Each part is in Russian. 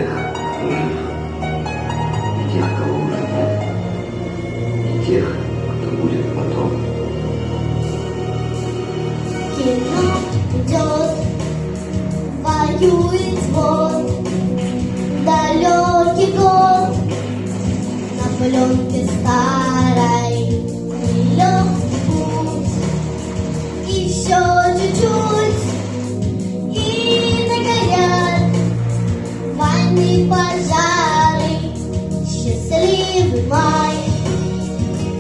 тех, кто жив, и тех, кого уже нет, и тех, кто будет потом. Кино идет, воюет звон, далекий год, на пленке старой нелегкий путь. Еще чуть-чуть, и нагорят войны, пожары, счастливый май,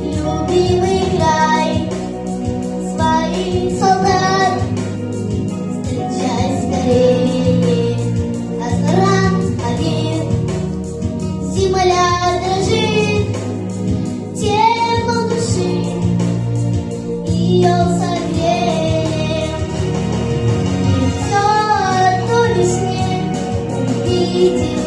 любимый край, своих солдат встречай скорее, экран один, земля дрожит, тепло души, ее согреем, и все одно весне увидим.